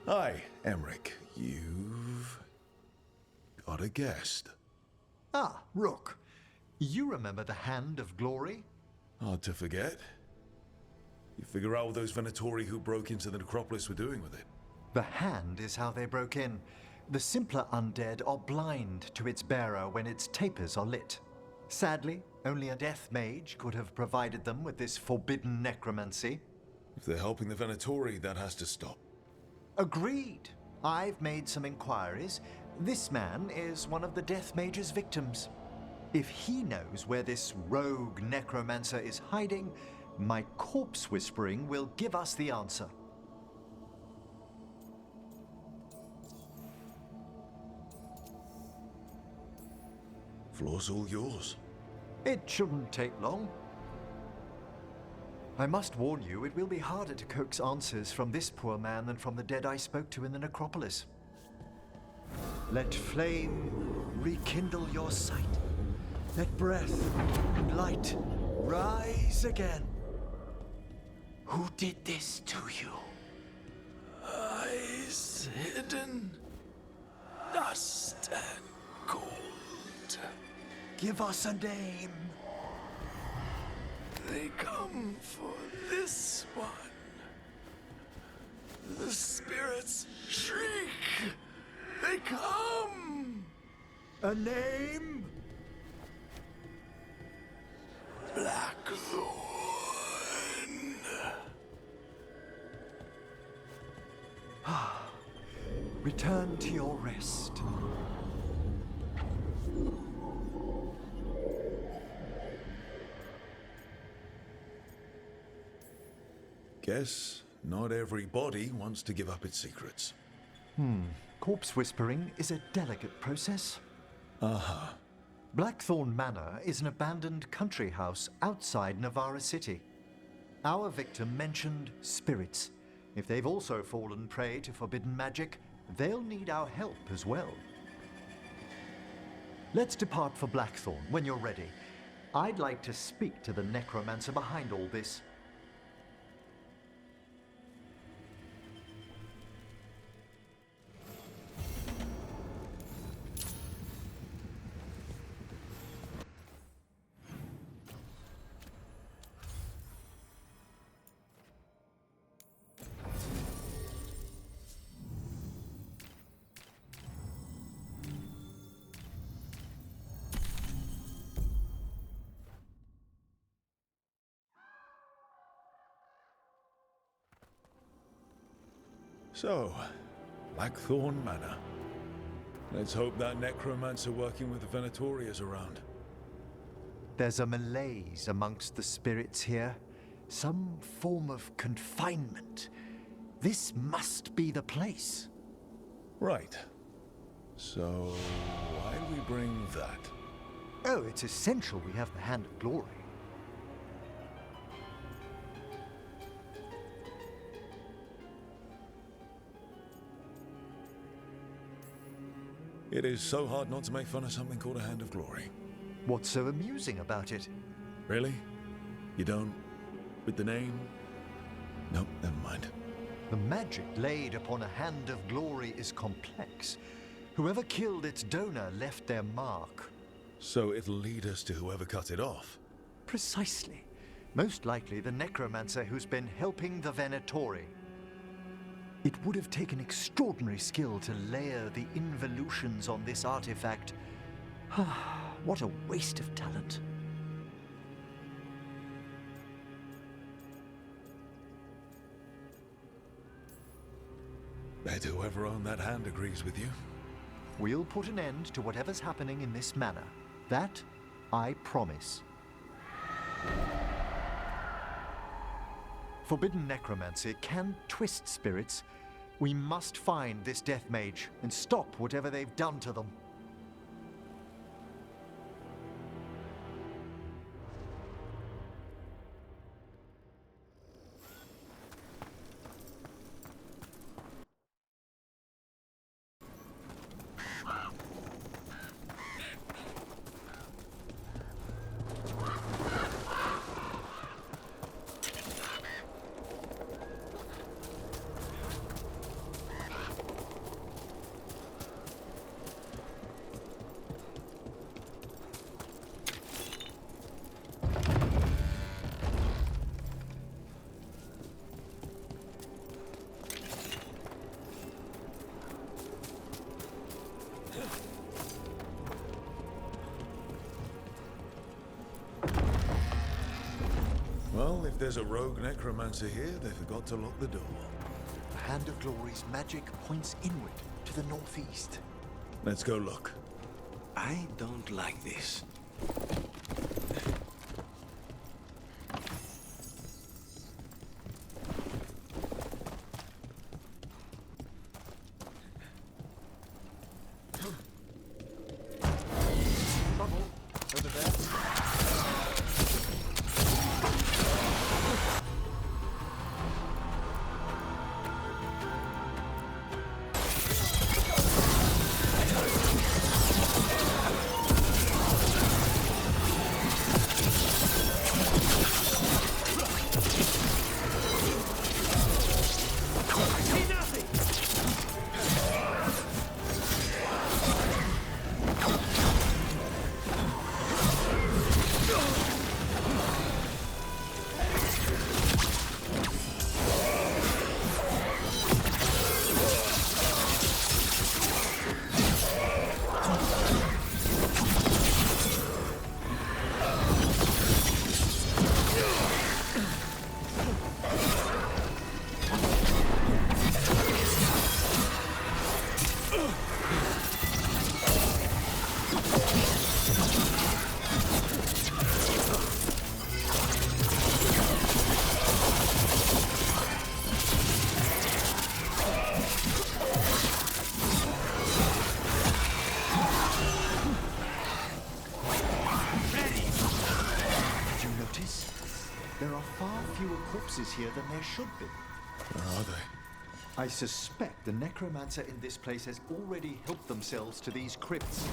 Hi, Emmerich. You've got a guest. Ah, Rook. You remember the Hand of Glory? Hard to forget. You figure out what those Venatori who broke into the necropolis were doing with it? The Hand is how they broke in. The simpler undead are blind to its bearer when its tapers are lit. Sadly, only a death mage could have provided them with this forbidden necromancy. If they're helping the Venatori, that has to stop. Agreed. I've made some inquiries. This man is one of the death mage's victims. If he knows where this rogue necromancer is hiding, my corpse whispering will give us the answer. Floor's all yours. It shouldn't take long. I must warn you, it will be harder to coax answers from this poor man than from the dead I spoke to in the necropolis. Let flame rekindle your sight. Let breath and light rise again. Who did this to you? Eyes hidden, dust and cold. Give us a name. They come for this one. The spirits shriek. They come. A name? Blackthorn. Return to your rest. Guess not every body wants to give up its secrets. Corpse whispering is a delicate process. Aha. Blackthorn Manor is an abandoned country house outside Navarra City. Our victim mentioned spirits. If they've also fallen prey to forbidden magic, they'll need our help as well. Let's depart for Blackthorn when you're ready. I'd like to speak to the necromancer behind all this. So, Blackthorn Manor. Let's hope that necromancer working with the Venatori is around. There's a malaise amongst the spirits here. Some form of confinement. This must be the place. Right. So, why do we bring that? Oh, it's essential we have the Hand of Glory. It is so hard not to make fun of something called a Hand of Glory. What's so amusing about it? Really? You don't? With the name? Nope, never mind. The magic laid upon a Hand of Glory is complex. Whoever killed its donor left their mark. So it'll lead us to whoever cut it off? Precisely. Most likely the necromancer who's been helping the Venatori. It would have taken extraordinary skill to layer the involutions on this artifact. What a waste of talent. Bet whoever owned that hand agrees with you. We'll put an end to whatever's happening in this manor. That I promise. Forbidden necromancy can twist spirits. We must find this death mage and stop whatever they've done to them. there's a rogue necromancer here, they forgot to lock the door. The Hand of Glory's magic points inward to the northeast. Let's go look. I don't like this. Trouble over there. There are far fewer corpses here than there should be. Where are they? I suspect the necromancer in this place has already helped themselves to these crypts.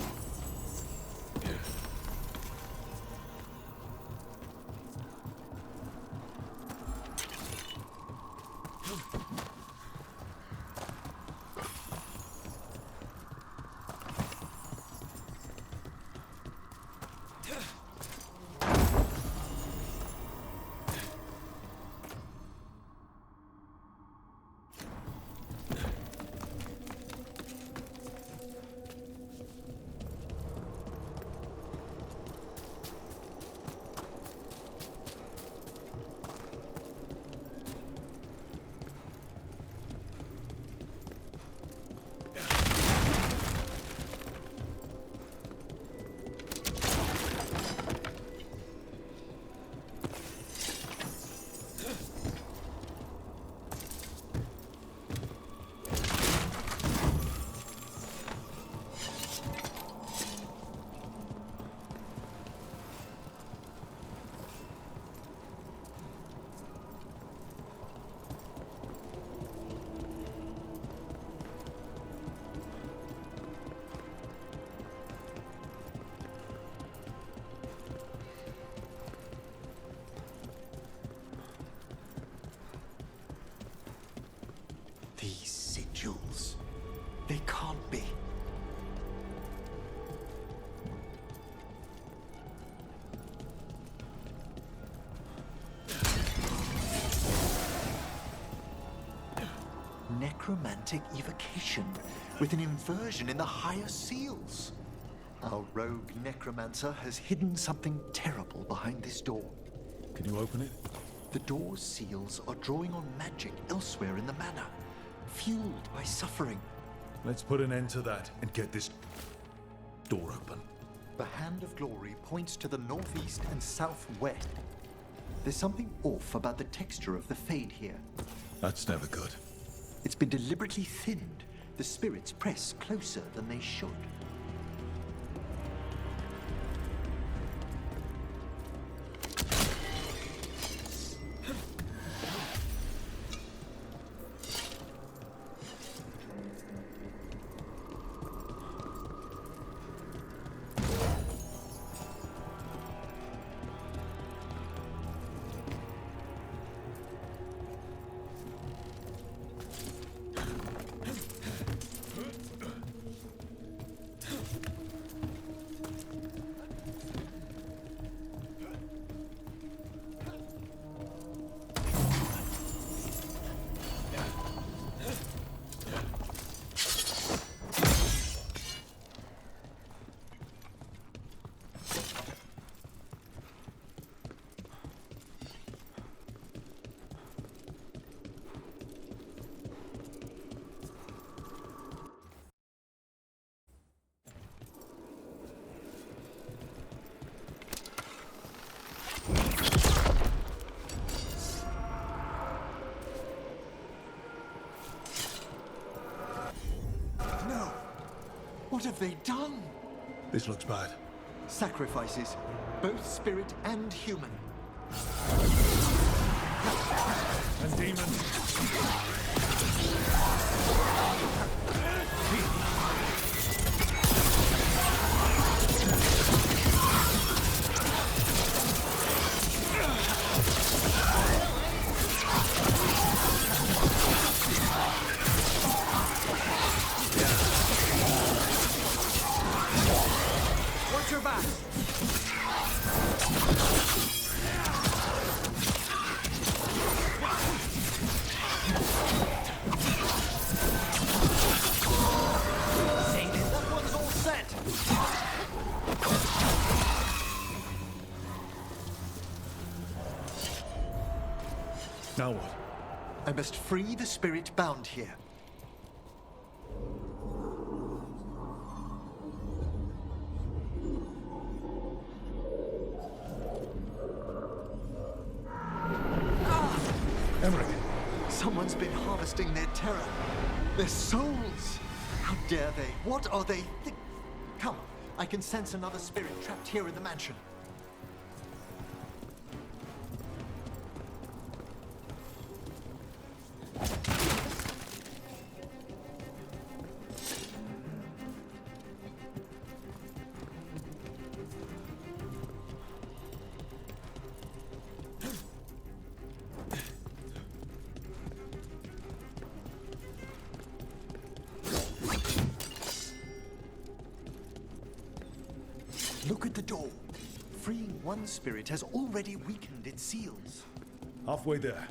These sigils, they can't be. Necromantic evocation with an inversion in the higher seals. Our rogue necromancer has hidden something terrible behind this door. Can you open it? The door's seals are drawing on magic elsewhere in the manor, fueled by suffering. Let's put an end to that and get this door open. The Hand of Glory points to the northeast and southwest. There's something off about the texture of the fade here. That's never good. It's been deliberately thinned. The spirits press closer than they should. What have they done? This looks bad. Sacrifices, both spirit and human. And demons. Watch your back! That one's all set! Now what? I must free the spirit bound here. Emmerich. Someone's been harvesting their terror. Their souls! How dare they? What are they Come, I can sense another spirit trapped here in the mansion. Look at the door. Freeing one spirit has already weakened its seals. Halfway there.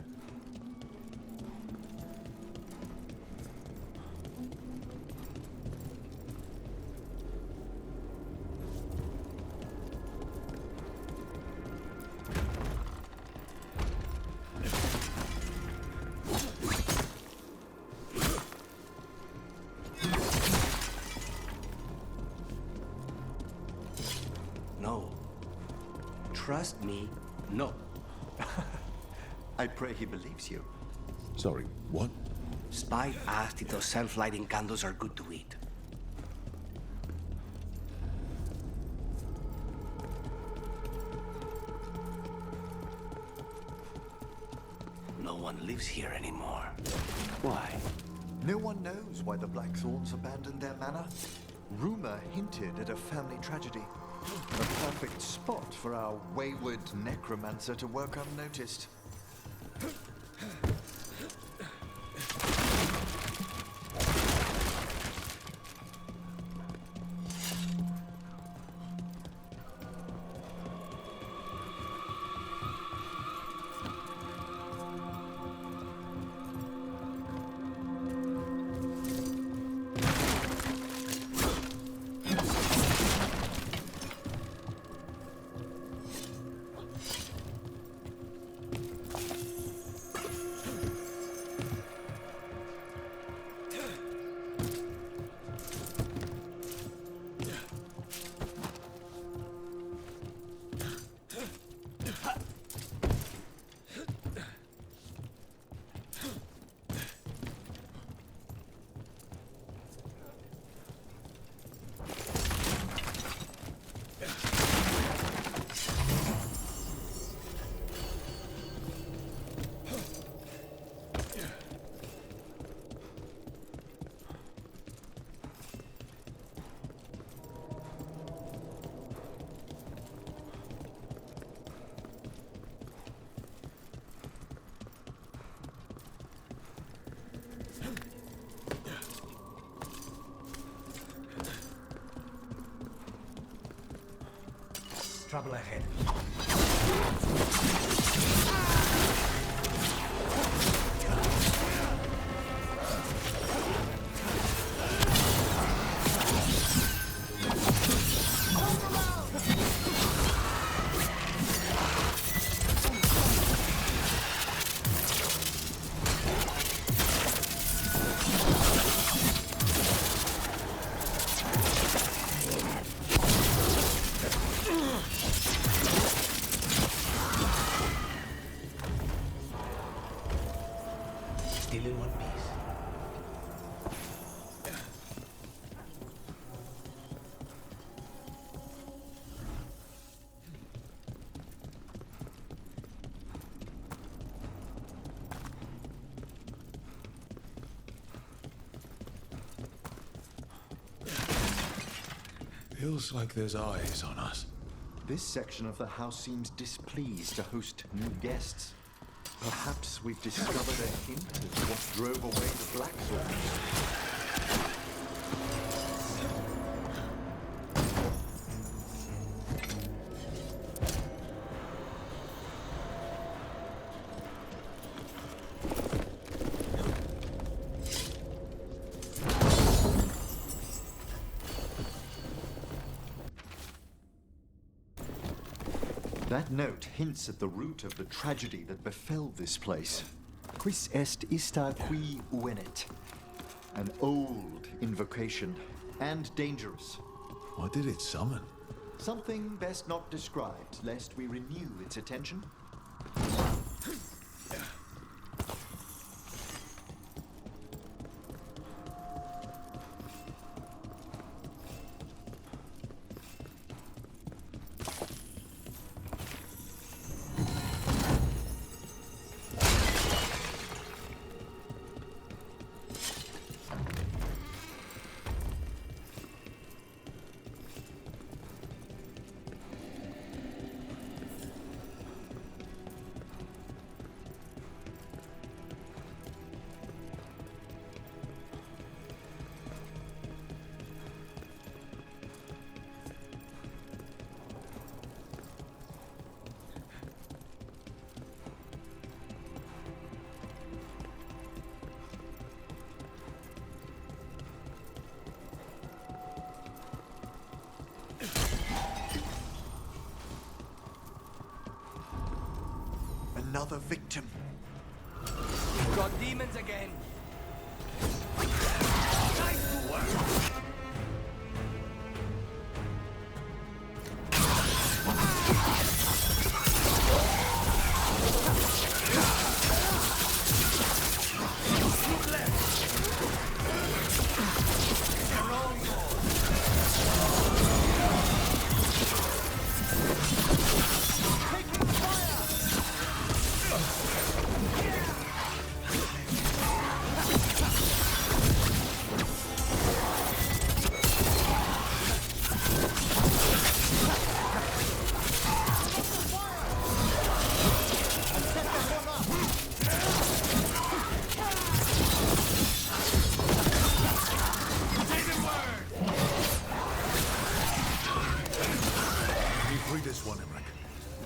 No. Trust me, no. I pray he believes you. Sorry, what? Spy asked if those self-lighting candles are good to eat. No one lives here anymore. Why? No one knows why the Blackthorns abandoned their manor. Rumor hinted at a family tragedy. A perfect spot for our wayward necromancer to work unnoticed. Trouble ahead. Feels like there's eyes on us. This section of the house seems displeased to host new guests. Perhaps we've discovered a hint of what drove away the Black Swords. That note hints at the root of the tragedy that befell this place. Quis est ista qui venet? An old invocation, and dangerous. What did it summon? Something best not described, lest we renew its attention. Another victim. We've got demons again.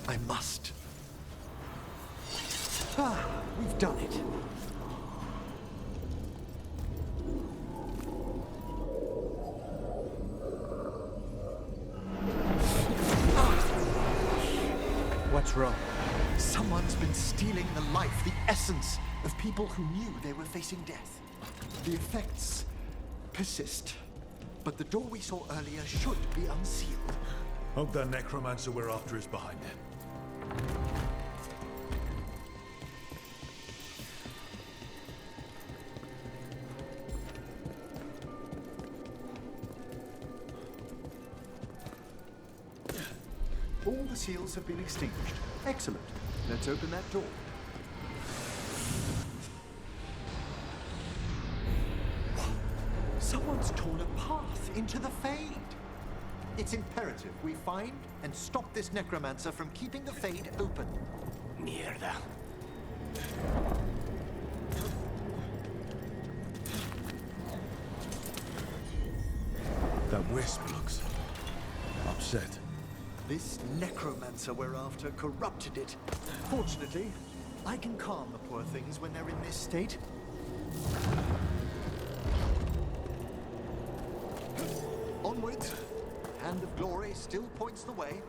I must. We've done it. What's wrong? Someone's been stealing the life, the essence of people who knew they were facing death. The effects persist, but the door we saw earlier should be unsealed. Hope that necromancer we're after is behind it. All the seals have been extinguished. Excellent. Let's open that door. Someone's torn a path into the Fade. It's imperative we find and stop this necromancer from keeping the Fade open. Mierda. That wisp looks upset. This necromancer we're after corrupted it. Fortunately, I can calm the poor things when they're in this state. Onwards. Hand of Glory still points the way.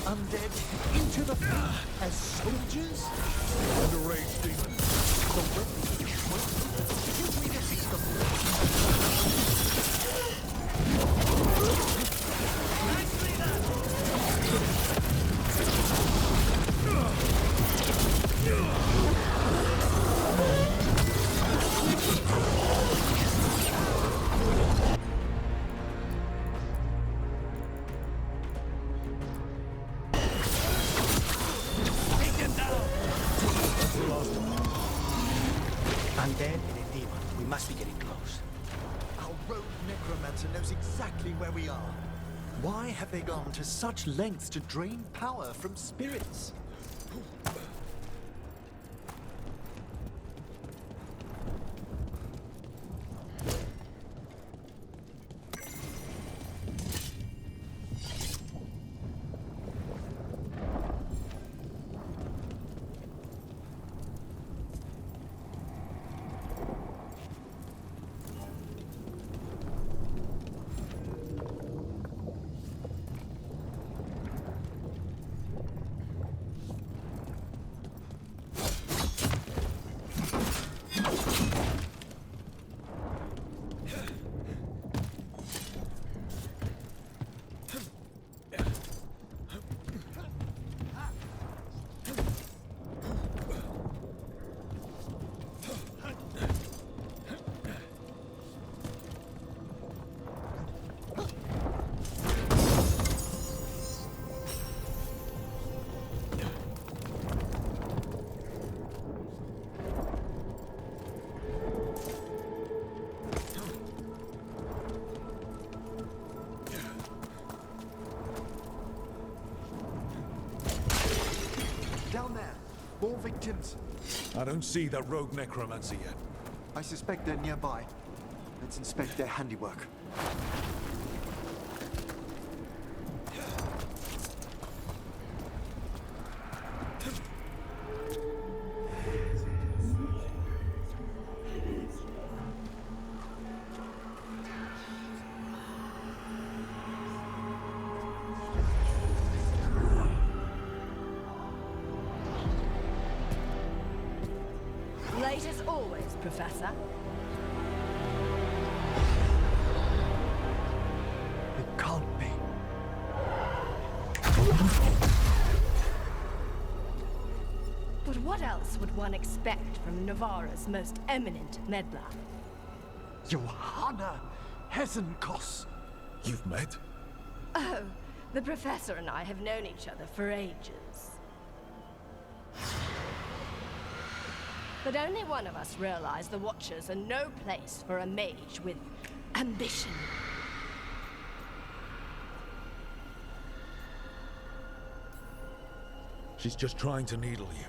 Undead into the field as soldiers? And a rage demon. The weapons we defeat the Undead and a demon. We must be getting close. Our rogue necromancer knows exactly where we are. Why have they gone to such lengths to drain power from spirits? Down there. More victims. I don't see that rogue necromancer yet. I suspect they're nearby. Let's inspect their handiwork. Late as always, Professor. It can't be. But what else would one expect from Navarra's most eminent meddler? Johanna Hesenkos. You've met? Oh, the Professor and I have known each other for ages. But only one of us realized the Watchers are no place for a mage with ambition. She's just trying to needle you.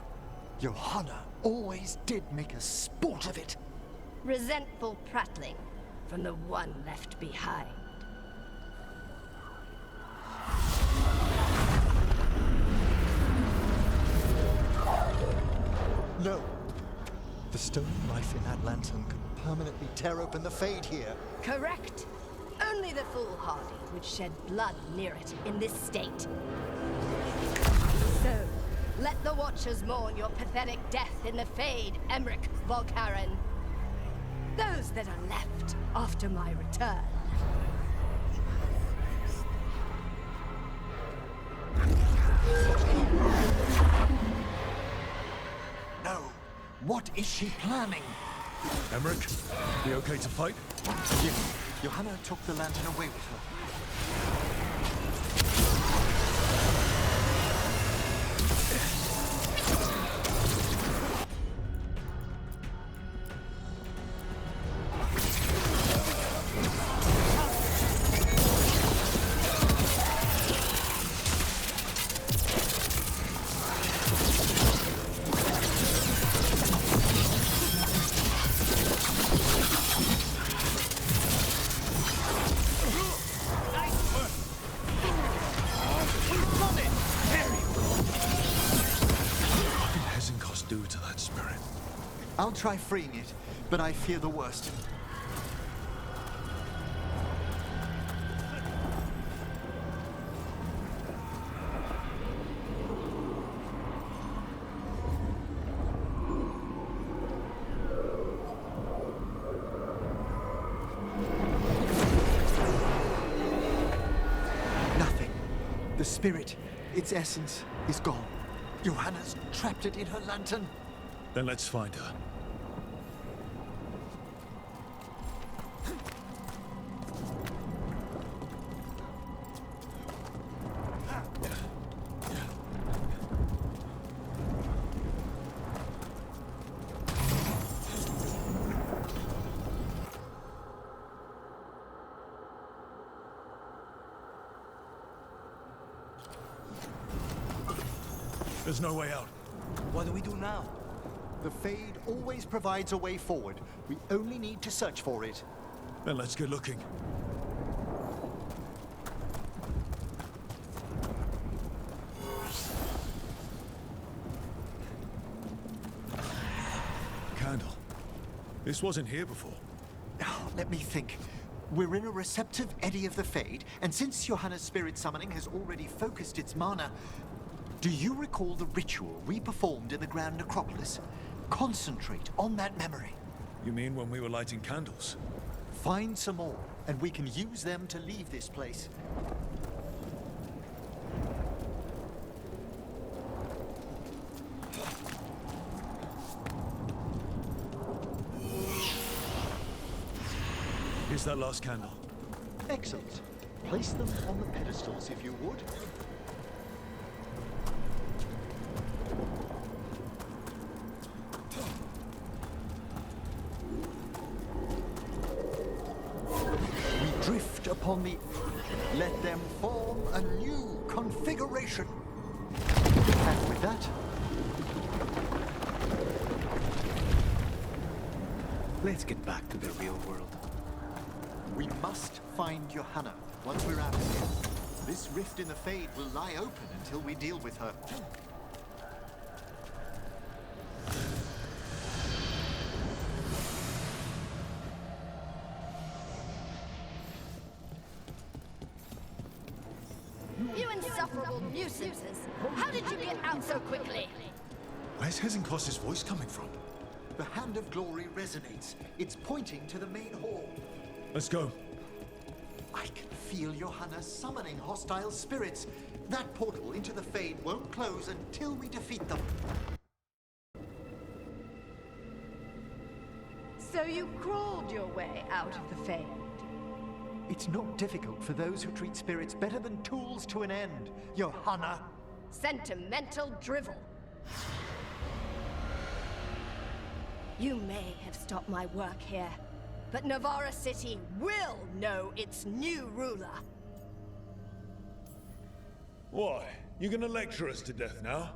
Johanna always did make a sport of it. Resentful prattling from the one left behind. No. The stone knife in that lantern can permanently tear open the Fade here. Correct. Only the foolhardy would shed blood near it in this state. So, let the Watchers mourn your pathetic death in the Fade, Emmerich Volkaren. Those that are left after my return. No. What is she planning? Emmerich, you okay to fight? Yes. Johanna took the lantern away with her. I'll try freeing it, but I fear the worst. Nothing. The spirit, its essence, is gone. Johanna's trapped it in her lantern. Then let's find her. There's no way out. What do we do now? The Fade always provides a way forward. We only need to search for it. Then let's get looking. Candle. This wasn't here before. Let me think. We're in a receptive eddy of the Fade, and since Johanna's spirit summoning has already focused its mana, do you recall the ritual we performed in the Grand Necropolis? Concentrate on that memory. You mean when we were lighting candles? Find some more, and we can use them to leave this place. Here's that last candle. Excellent. Place them on the pedestals if you would. We drift upon the... Let them form a new configuration. And with that... Let's get back to the real world. We must find Johanna once we're out of here. This rift in the Fade will lie open until we deal with her. You insufferable nuisances! How did you get out so quickly? Where's Hezekiah's voice coming from? The Hand of Glory resonates. It's pointing to the main hall. Let's go. I can feel Johanna summoning hostile spirits. That portal into the Fade won't close until we defeat them. So you crawled your way out of the Fade? It's not difficult for those who treat spirits better than tools to an end, Johanna. Sentimental drivel. You may have stopped my work here, but Navarra City will know its new ruler. Why? You gonna lecture us to death now?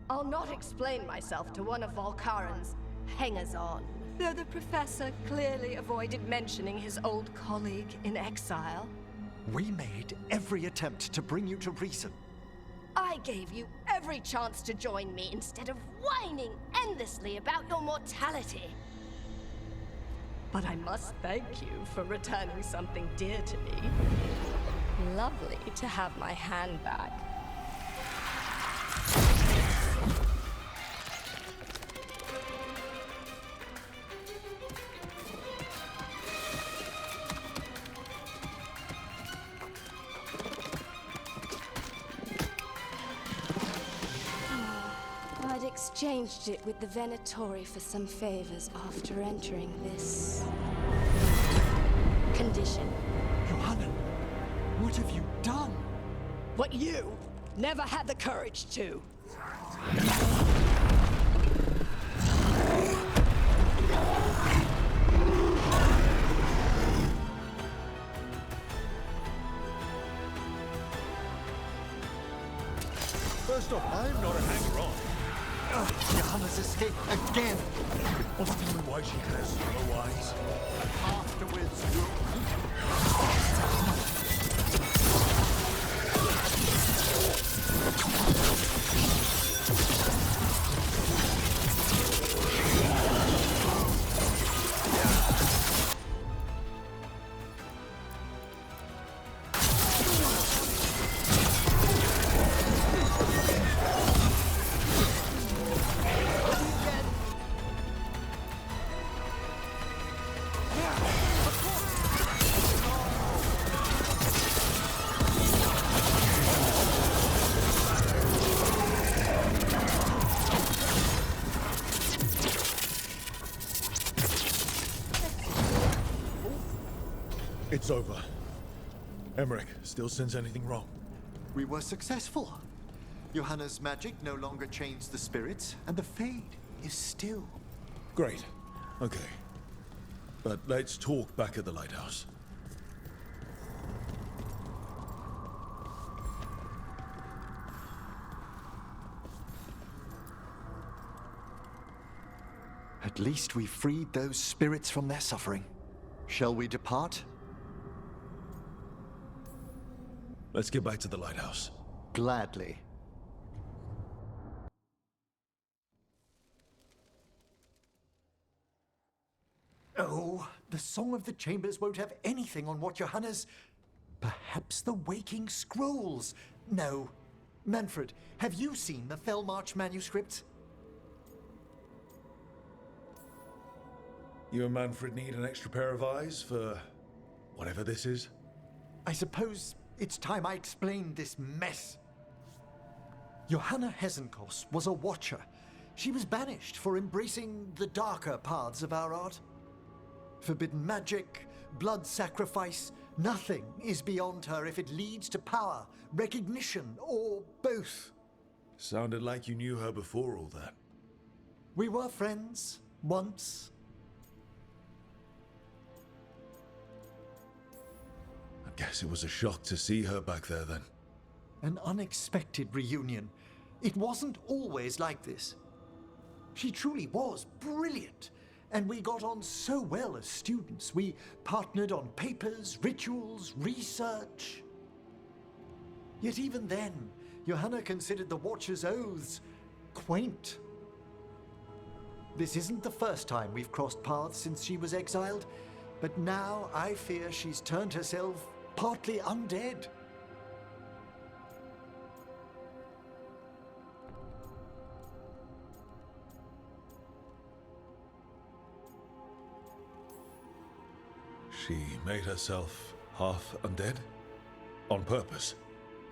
I'll not explain myself to one of Volkaren's hangers-on. Though the professor clearly avoided mentioning his old colleague in exile. We made every attempt to bring you to reason. I gave you every chance to join me instead of whining endlessly about your mortality. But I must thank you for returning something dear to me. Lovely to have my hand back. I'd exchanged it with the Venatori for some favors after entering this condition. Johanna, what have you done? What you never had the courage to. First off, I'm not a hanger-on. Johanna's escaped again. What's the reason why she has no eyes? Afterwards, you'll... It's over. Emmerich still sense anything wrong? We were successful. Johanna's magic no longer changed the spirits, and the Fade is still. Great. Okay. But let's talk back at the lighthouse. At least we freed those spirits from their suffering. Shall we depart? Let's get back to the lighthouse. Gladly. Oh, the Song of the Chambers won't have anything on what Johanna's... Perhaps the Waking Scrolls? No. Manfred, have you seen the Fellmarch manuscripts? You and Manfred need an extra pair of eyes for whatever this is? I suppose it's time I explained this mess. Johanna Hesenkos was a watcher. She was banished for embracing the darker paths of our art. Forbidden magic, blood sacrifice, nothing is beyond her if it leads to power, recognition, or both. Sounded like you knew her before all that. We were friends, once. I guess it was a shock to see her back there then. An unexpected reunion. It wasn't always like this. She truly was brilliant. And we got on so well as students. We partnered on papers, rituals, research. Yet even then, Johanna considered the Watcher's oaths quaint. This isn't the first time we've crossed paths since she was exiled, but now I fear she's turned herself partly undead. She made herself half undead? On purpose?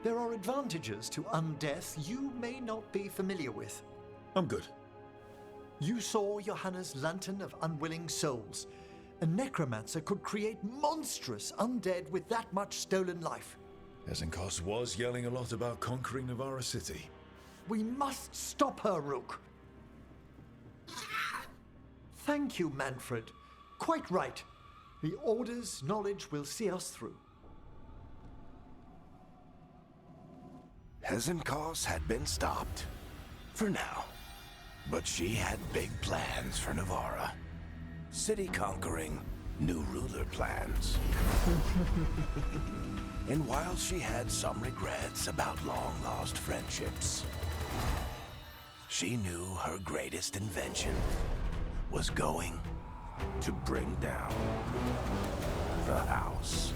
There are advantages to undeath you may not be familiar with. I'm good. You saw Johanna's Lantern of Unwilling Souls. A necromancer could create monstrous undead with that much stolen life. Hesenkos was yelling a lot about conquering Navarra City. We must stop her, Rook. Thank you, Manfred. Quite right. The Order's knowledge will see us through. Hesenkos had been stopped. For now. But she had big plans for Navarra. City conquering, new ruler plans. And while she had some regrets about long-lost friendships, she knew her greatest invention was going to bring down the house.